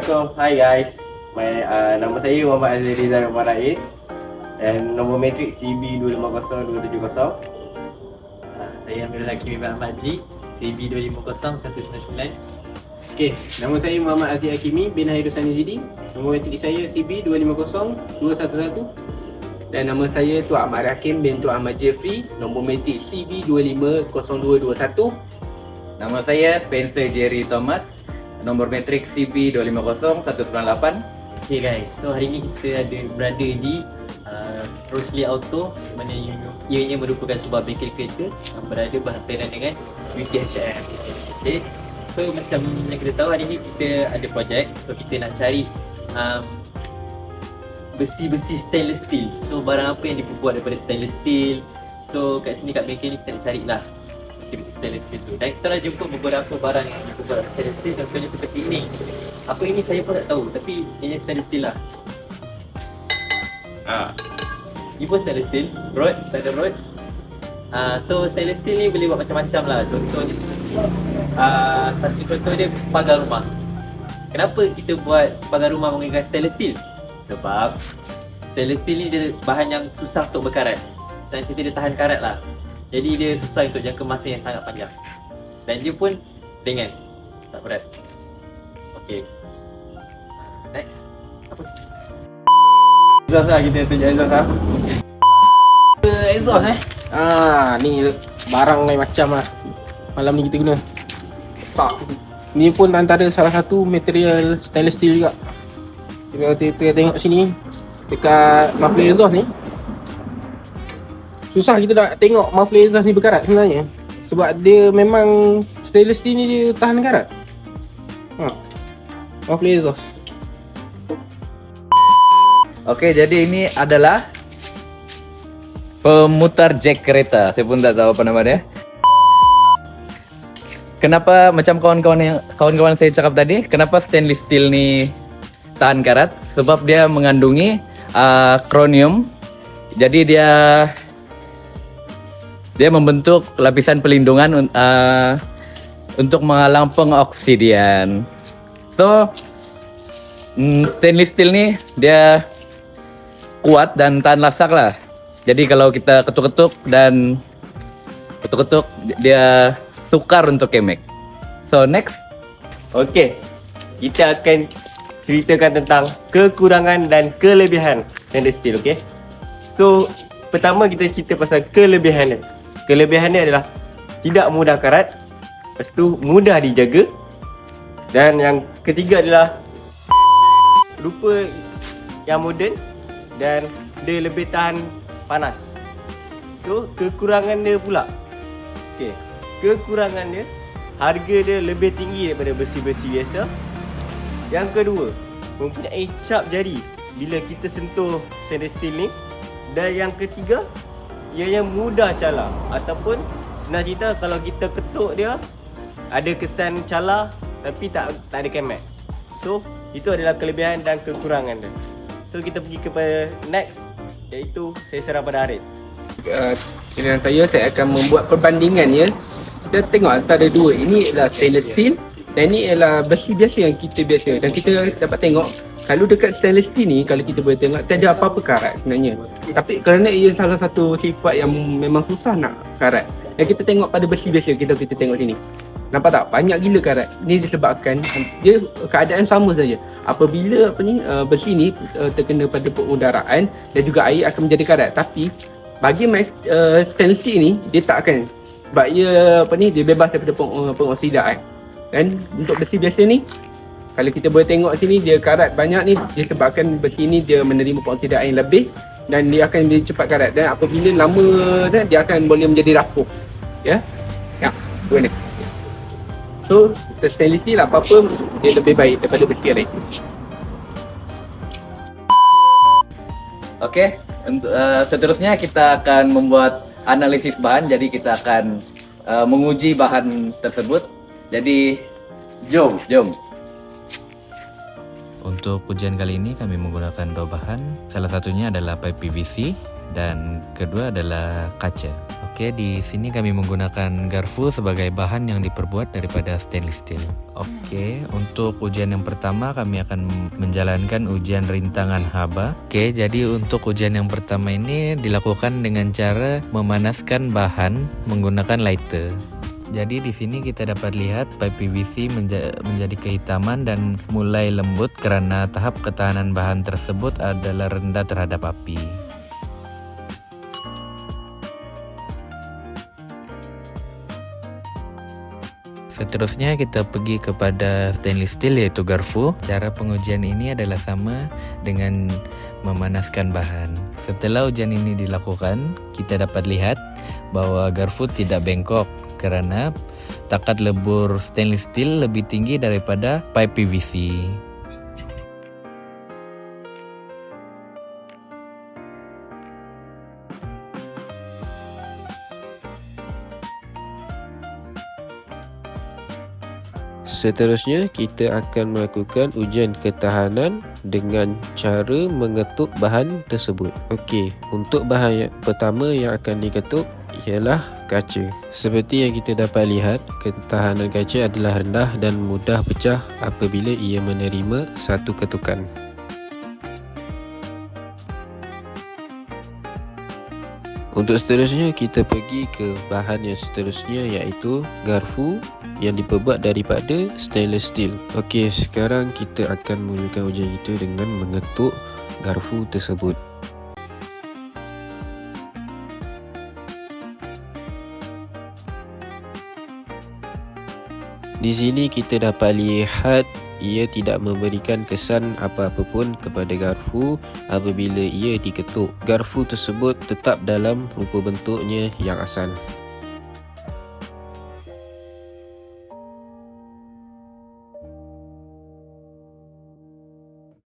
Assalamualaikum. Hi guys. Nama saya Muhammad Azli Rizal Rais dan nombor matrik CB250270. Saya Amirul Hakim Ibn Ahmadi, CB250199. Okey, nama saya Muhammad Aziz Hakimi bin Hairusani Zidi. Nombor matrik saya CB250211. Dan nama saya Tuan Ahmad Hakim bin Tuan Ahmad Jeffrey. Nombor matrik CB250221. Nama saya Spencer Jerry Thomas. Nombor matrik CB250198. Okay guys, so hari ni kita ada berada di Rosli Auto, mana ianya merupakan sebuah bengkel kereta yang berada berhatiran dengan UTHM. Okay, so macam yang kita tahu hari ni kita ada projek. So kita nak cari besi-besi stainless steel. So barang apa yang dibuat daripada stainless steel. So kat sini kat bengkel ni kita nak carilah besi-besi stainless steel tu. Dan kita dah jumpa beberapa barang yang dibuat stainless steel, contohnya seperti ini. Apa ini saya pun tak tahu, tapi ini stainless steel lah. Ini pun stainless steel, rod, tak ada rod. So stainless steel ni boleh buat macam-macam lah. Contohnya satu contoh dia pagar rumah. Kenapa kita buat pagar rumah menggunakan stainless steel? Sebab stainless steel ni dia bahan yang susah untuk berkarat. Dan kita dia tahan karat lah. Jadi dia susah untuk jangka masa yang sangat panjang. Dan dia pun ringan, tak berat. Okay, next. Apa? Exhaust lah, kita tunjuk exhaust lah. Exhaust ni barang lain macam lah. Malam ni kita guna. Ni pun antara salah satu material stainless steel juga. Kalau kita tengok sini, dekat muffler exhaust ni, susah kita nak tengok muffler exhaust ni berkarat sebenarnya. Sebab dia memang stainless steel ni dia tahan karat. Muffler exhaust. Okey, jadi ini adalah pemutar jack kereta. Saya pun tak tahu apa nama dia. Kenapa macam kawan-kawan saya cakap tadi, kenapa stainless steel ni tahan karat? Sebab dia mengandungi kronium. Jadi dia membentuk lapisan pelindungan untuk menghalang pengoksidian. So stainless steel ni dia kuat dan tahan lasak lah. Jadi kalau kita ketuk-ketuk dia sukar untuk kemek. So next. Okey. Kita akan ceritakan tentang kekurangan dan kelebihan stainless steel, okey? So, pertama kita cerita pasal kelebihan dia. Kelebihan dia adalah tidak mudah karat. Lepas tu mudah dijaga. Dan yang ketiga adalah rupa yang moden dan dia lebih tahan panas. So, kekurangan dia pula. Okey. Kekurangan dia, harga dia lebih tinggi daripada besi-besi biasa. Yang kedua, mempunyai cap jari bila kita sentuh stainless steel ni. Dan yang ketiga, ianya mudah cala. Ataupun senang cerita, kalau kita ketuk dia, ada kesan cala tapi tak ada kemek. So, itu adalah kelebihan dan kekurangan dia. So, kita pergi kepada next, iaitu saya serah pada Arif. Dengan saya akan membuat perbandingan ya. Kita tengok antara dua. Ini adalah stainless steel dan ini adalah besi biasa yang kita biasa. Dan kita dapat tengok kalau dekat stainless steel ni, kalau kita boleh tengok tak ada apa-apa karat sebenarnya. Tapi kerana ia salah satu sifat yang memang susah nak karat. Dan kita tengok pada besi biasa, kita tengok sini. Nampak tak? Banyak gila karat. Ini disebabkan dia keadaan sama saja. Apabila besi ni terkena pada pengudaraan dan juga air akan menjadi karat. Tapi bagi stainless steel ni dia tak akan. Sebab dia bebas daripada pengoksidaan. Dan untuk besi biasa ni, kalau kita boleh tengok sini, dia karat banyak ni disebabkan besi ni dia menerima pengoksidaan yang lebih dan dia akan lebih cepat karat. Dan apabila lama dia akan boleh menjadi rapuh. Ya. Dua ni. So, stainless steel apa-apa dia lebih baik daripada besi lain. Okey, untuk seterusnya kita akan membuat analisis bahan. Jadi kita akan menguji bahan tersebut. Jadi jom. Untuk ujian kali ini kami menggunakan dua bahan. Salah satunya adalah pipe PVC dan kedua adalah kaca. Oke, di sini kami menggunakan garpu sebagai bahan yang diperbuat daripada stainless steel. Oke, untuk ujian yang pertama kami akan menjalankan ujian rintangan haba. Oke, jadi untuk ujian yang pertama ini dilakukan dengan cara memanaskan bahan menggunakan lighter. Jadi di sini kita dapat lihat pipe PVC menjadi kehitaman dan mulai lembut karena tahap ketahanan bahan tersebut adalah rendah terhadap api. Seterusnya kita pergi kepada stainless steel yaitu garpu. Cara pengujian ini adalah sama dengan memanaskan bahan. Setelah ujian ini dilakukan, kita dapat lihat bahwa garpu tidak bengkok karena takat lebur stainless steel lebih tinggi daripada pipe PVC. Seterusnya, kita akan melakukan ujian ketahanan dengan cara mengetuk bahan tersebut. Okey, untuk bahan pertama yang akan diketuk ialah kaca. Seperti yang kita dapat lihat, ketahanan kaca adalah rendah dan mudah pecah apabila ia menerima satu ketukan. Untuk seterusnya, kita pergi ke bahan yang seterusnya iaitu garpu yang diperbuat daripada stainless steel. Okey, sekarang kita akan mulakan ujian kita dengan mengetuk garpu tersebut. Di sini kita dapat lihat ia tidak memberikan kesan apa-apa pun kepada garpu apabila ia diketuk. Garpu tersebut tetap dalam rupa bentuknya yang asal.